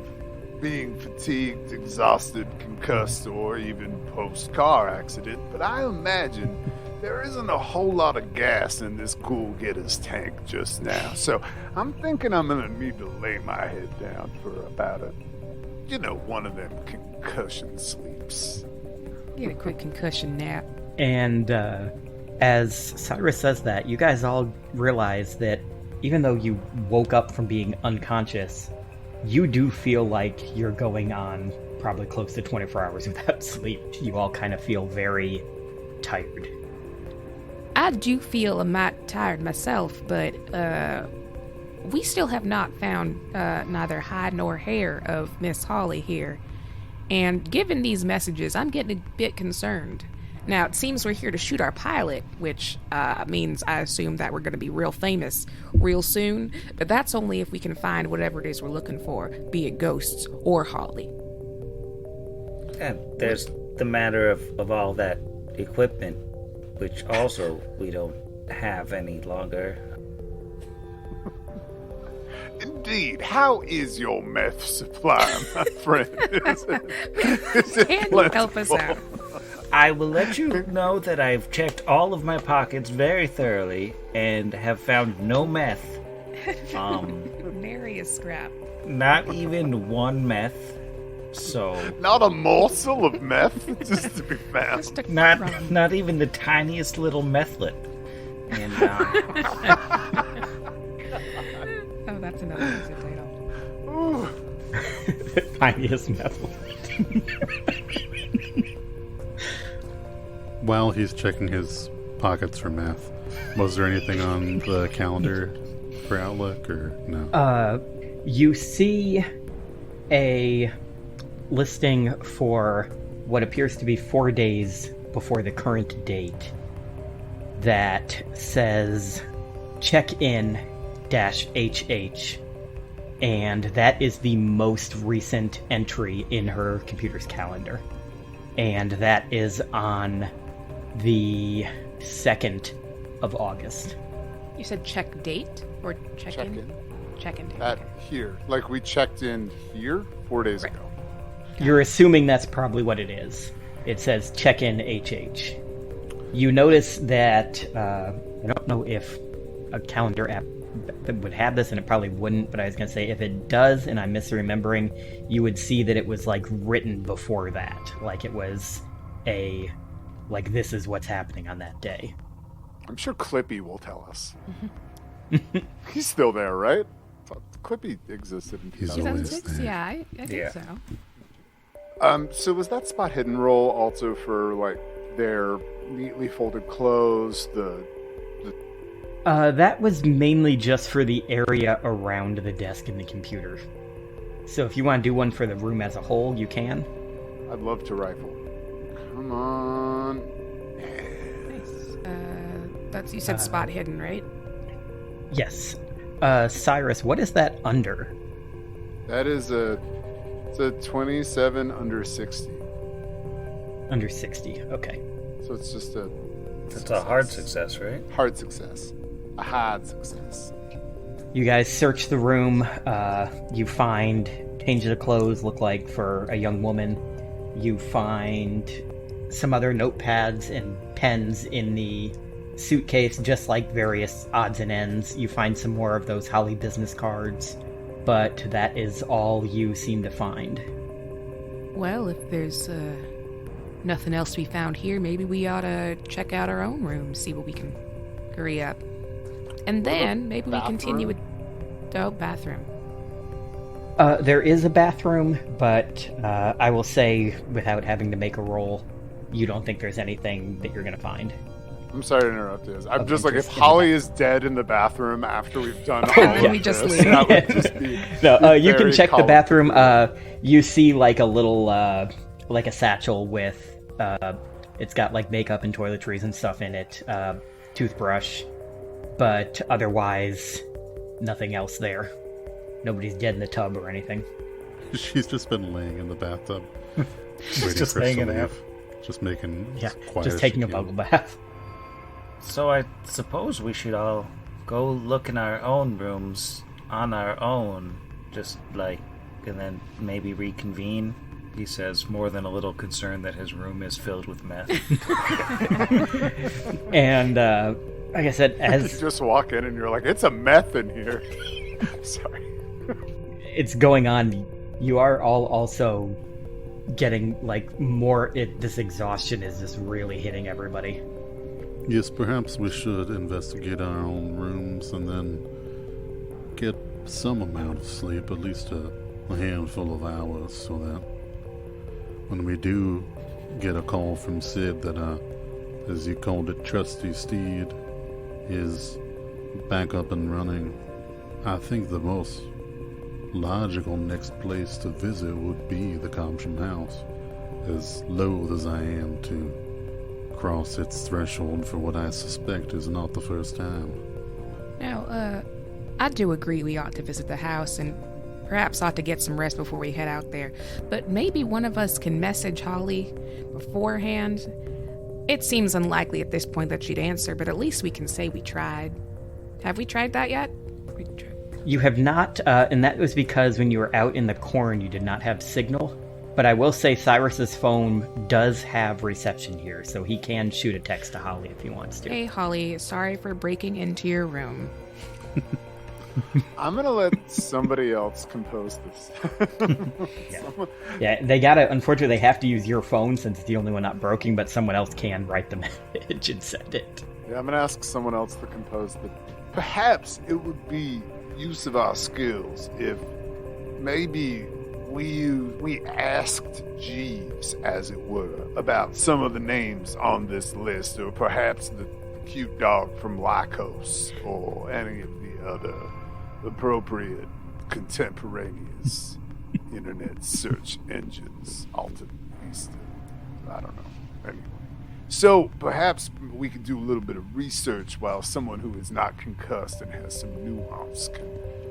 being fatigued, exhausted, concussed, or even post-car accident, but I imagine there isn't a whole lot of gas in this Cool Getters tank just now, so I'm thinking I'm gonna need to lay my head down for about one of them concussion sleeps. Get a quick concussion nap. And as Cyrus says that, you guys all realize that even though you woke up from being unconscious, you do feel like you're going on probably close to 24 hours without sleep. You all kind of feel very tired. I do feel a mite tired myself, but we still have not found neither hide nor hair of Miss Holly here. And given these messages, I'm getting a bit concerned. Now, it seems we're here to shoot our pilot, which means I assume that we're going to be real famous real soon, but that's only if we can find whatever it is we're looking for, be it ghosts or Holly. And there's the matter of all that equipment, which also we don't have any longer. Indeed. How is your meth supply, my friend? Is it Can you help us out? I will let you know that I've checked all of my pockets very thoroughly and have found no meth. Nary a scrap. Not even one meth. So Not a morsel of meth, just to be found. Just a not even the tiniest little Methlette. And Oh, that's another easy title. Tiniest metal. While he's checking his pockets for meth, was there anything on the calendar for Outlook, or no? You see a listing for what appears to be 4 days before the current date that says check-in -HH, and that is the most recent entry in her computer's calendar, and that is on the 2nd of August. You said check date or check-in? Check-in date. At Okay. here. Like we checked in here 4 days ago. You're assuming that's probably what it is. It says check-in HH. You notice that, I don't know if a calendar app that would have this, and it probably wouldn't, but I was going to say if it does, and I'm misremembering, you would see that it was, like, written before that. Like, it was like, this is what's happening on that day. I'm sure Clippy will tell us. He's still there, right? Clippy existed in He's always 2006? there. Yeah, I think so. So was that spot hidden roll also for, like, their neatly folded clothes, That was mainly just for the area around the desk and the computer. So if you want to do one for the room as a whole, you can. I'd love to rifle. Come on. Nice. You said spot hidden, right? Yes. Cyrus, what is that under? That is it's a 27 under 60. Under 60, okay. So it's just It's a hard success, right? hard success. A hard success. You guys search the room. You find changes of clothes look like for a young woman. You find some other notepads and pens in the suitcase, just like various odds and ends. You find some more of those Holly business cards, but that is all you seem to find. Well, if there's nothing else to be found here, maybe we ought to check out our own room, see what we can hurry up. And then maybe we continue with the bathroom. There is a bathroom, but I will say, without having to make a roll, you don't think there's anything that you're going to find. I'm sorry to interrupt you. I'm Okay, just like, if just- Holly is dead in the bathroom after we've done all then of we just this, leave. that would just be No, you can very check the Call of bathroom. Cthulhu. You see like a little, like a satchel with, it's got like makeup and toiletries and stuff in it, toothbrush, but otherwise, nothing else there. Nobody's dead in the tub or anything. She's just been laying in the bathtub. Waiting just for us to hanging out. leave. Just making Yeah, as quiet just as taking she a can. bubble bath. So I suppose we should all go look in our own rooms on our own, just like, and then maybe reconvene. He says, more than a little concerned that his room is filled with meth. And like I said, You as just walk in and you're like, it's a meth in here. Sorry. it's going on, you are all also getting like more. This exhaustion is just really hitting everybody. Yes, perhaps we should investigate our own rooms and then get some amount of sleep, at least a handful of hours, so that when we do get a call from Sid that, as you called it, Trusty Steed is back up and running, I think the most logical next place to visit would be the Comsham House, as loath as I am to cross its threshold for what I suspect is not the first time. Now, I do agree we ought to visit the house and perhaps ought to get some rest before we head out there. But maybe one of us can message Holly beforehand. It seems unlikely at this point that she'd answer, but at least we can say we tried. Have we tried that yet? You have not, and that was because when you were out in the corn, you did not have signal. But I will say Cyrus's phone does have reception here, so he can shoot a text to Holly if he wants to. Hey, Holly, sorry for breaking into your room. I'm going to let somebody else compose this. Yeah, they gotta, unfortunately, they have to use your phone since it's the only one not broken, but someone else can write the message and send it. Yeah, I'm going to ask someone else to compose the... Perhaps it would be use of our skills if maybe we asked Jeeves, as it were, about some of the names on this list, or perhaps the cute dog from Lycos, or any of the other appropriate contemporaneous internet search engines, Alta Vista. I don't know. Anyway. So perhaps we could do a little bit of research while someone who is not concussed and has some nuance can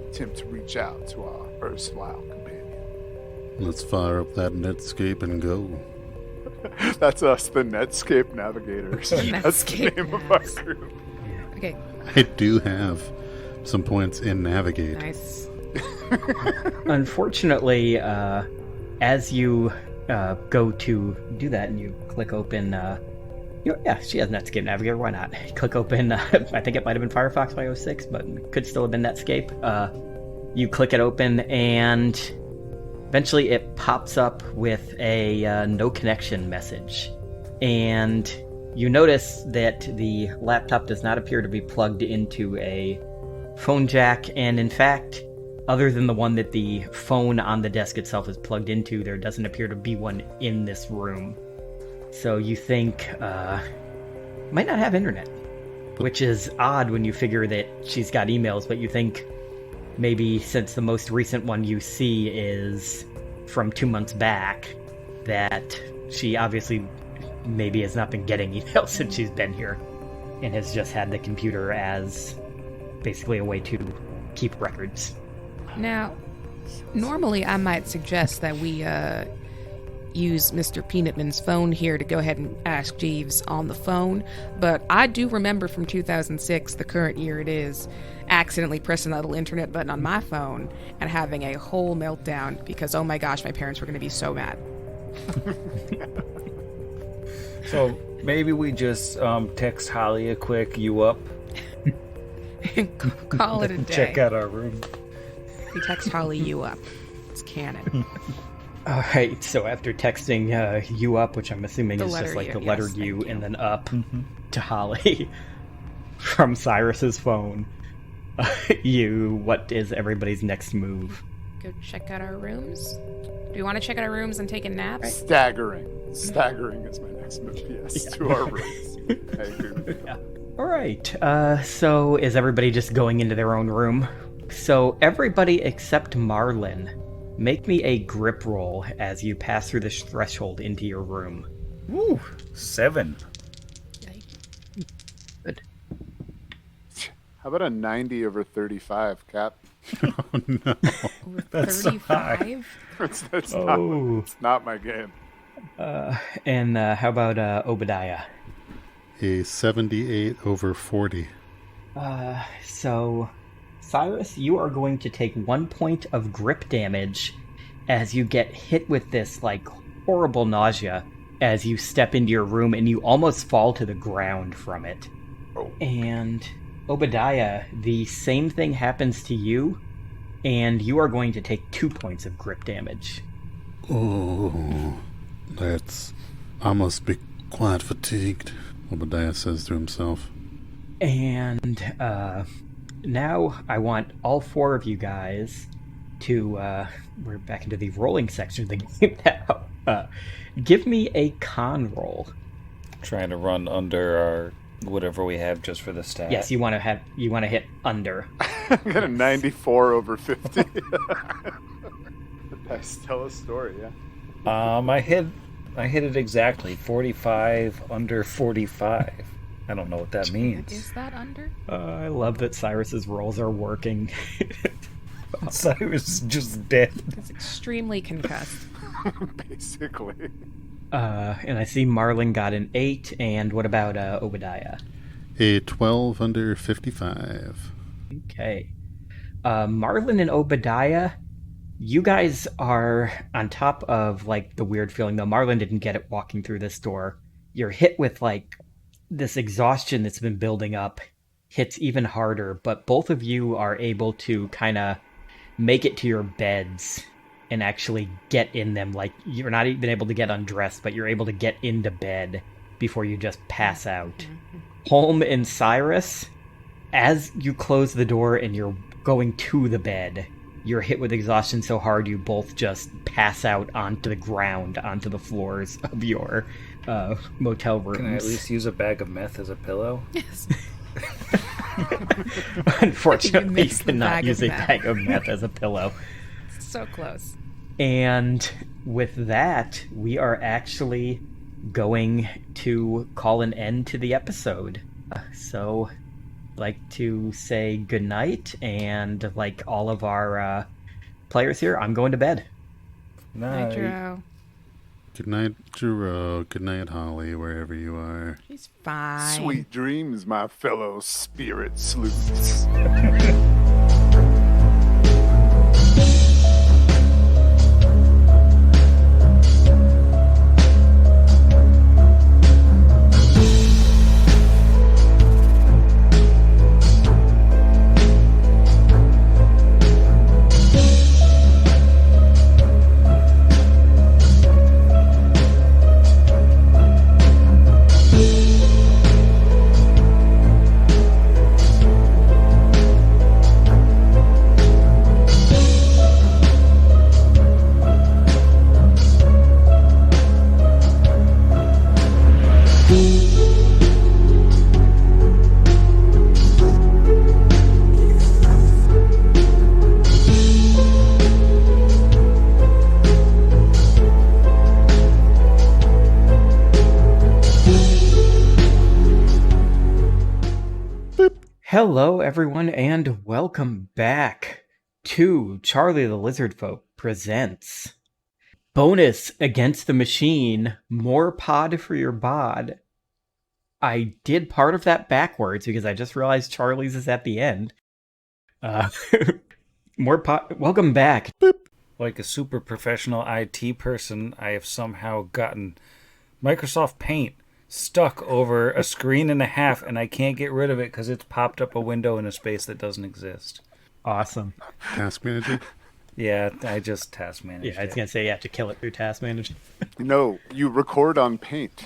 attempt to reach out to our erstwhile companion. Let's fire up that Netscape and go. That's us, the Netscape Navigators. That's the Netscape. name of our group. Okay, I do have some points in Navigate. nice. Unfortunately, as you go to do that and you click open Yeah, she has Netscape Navigator. Why not? Click open. I think it might have been Firefox by 06, but could still have been Netscape. You click it open, and eventually it pops up with a no connection message. And you notice that the laptop does not appear to be plugged into a phone jack, and in fact, other than the one that the phone on the desk itself is plugged into, there doesn't appear to be one in this room. So you think, might not have internet, which is odd when you figure that she's got emails, but you think maybe since the most recent one you see is from 2 months back, that she obviously maybe has not been getting emails since she's been here, and has just had the computer as basically a way to keep records. Now, normally I might suggest that we use Mr. Peanutman's phone here to go ahead and ask Jeeves on the phone, but I do remember from 2006, the current year it is, accidentally pressing that little internet button on my phone and having a whole meltdown because, oh my gosh, my parents were going to be so mad. So maybe we just text Holly a quick "you up?" Call it a day. Check out our room. We text Holly "you up." It's canon. All right, so after texting you up, which I'm assuming The is letter just like U, the letter yes, U thank you. and then up to Holly from Cyrus's phone, what is everybody's next move? Go check out our rooms. Do you want to check out our rooms and take a nap? Staggering is my next move. Yes, to our rooms. I agree with you. Yeah. All right, so is everybody just going into their own room? So everybody except Marlin, make me a grip roll as you pass through this threshold into your room. Woo! 7. Good. How about a 90 over 35, Cap? Oh, no. Over That's 35? It's not my game. And how about Obadiah? A 78 over 40. So, Cyrus, you are going to take 1 point of grip damage as you get hit with this, like, horrible nausea as you step into your room and you almost fall to the ground from it. Oh. And, Obadiah, the same thing happens to you, and you are going to take 2 points of grip damage. Oh, I must be quite fatigued, Obadiah says to himself. And now I want all 4 of you guys to, we're back into the rolling section of the game now. Give me a con roll. Trying to run under our whatever we have just for the stat. Yes, you want to hit under. I got a 94 over 50. That's tell a story, yeah. I hit it exactly. 45 under 45. I don't know what that means. Is that under? I love that Cyrus's rolls are working. Cyrus is just dead. It's extremely concussed. Basically. And I see Marlin got an 8, and what about Obadiah? A 12 under 55. Okay. Marlin and Obadiah, you guys are on top of, like, the weird feeling, though Marlin didn't get it walking through this door. You're hit with, like, this exhaustion that's been building up, hits even harder, but both of you are able to kind of make it to your beds and actually get in them. Like, you're not even able to get undressed, but you're able to get into bed before you just pass out. Holm and Cyrus, as you close the door and you're going to the bed, you're hit with exhaustion so hard you both just pass out onto the ground, onto the floors of your motel rooms. Can I at least use a bag of meth as a pillow? Yes. Unfortunately, you mix the cannot bag use of a meth. bag of meth as a pillow. So close. And with that, we are actually going to call an end to the episode. So, like to say goodnight, and like all of our players here, I'm going to bed. Night, Gero. Good night, Gero. Good night, Holly, wherever you are. She's fine. Sweet dreams, my fellow spirit sleuths. Hello, everyone, and welcome back to Charlie the Lizard Folk presents Bonus Against the Machine, More Pod for Your Bod. I did part of that backwards because I just realized Charlie's is at the end. More pod. Welcome back. Like a super professional IT person, I have somehow gotten Microsoft Paint stuck over a screen and a half, and I can't get rid of it because it's popped up a window in a space that doesn't exist. Awesome. Task manager? Yeah, I just task managed Yeah, I was going to say you have to kill it through task manager. No, you record on Paint.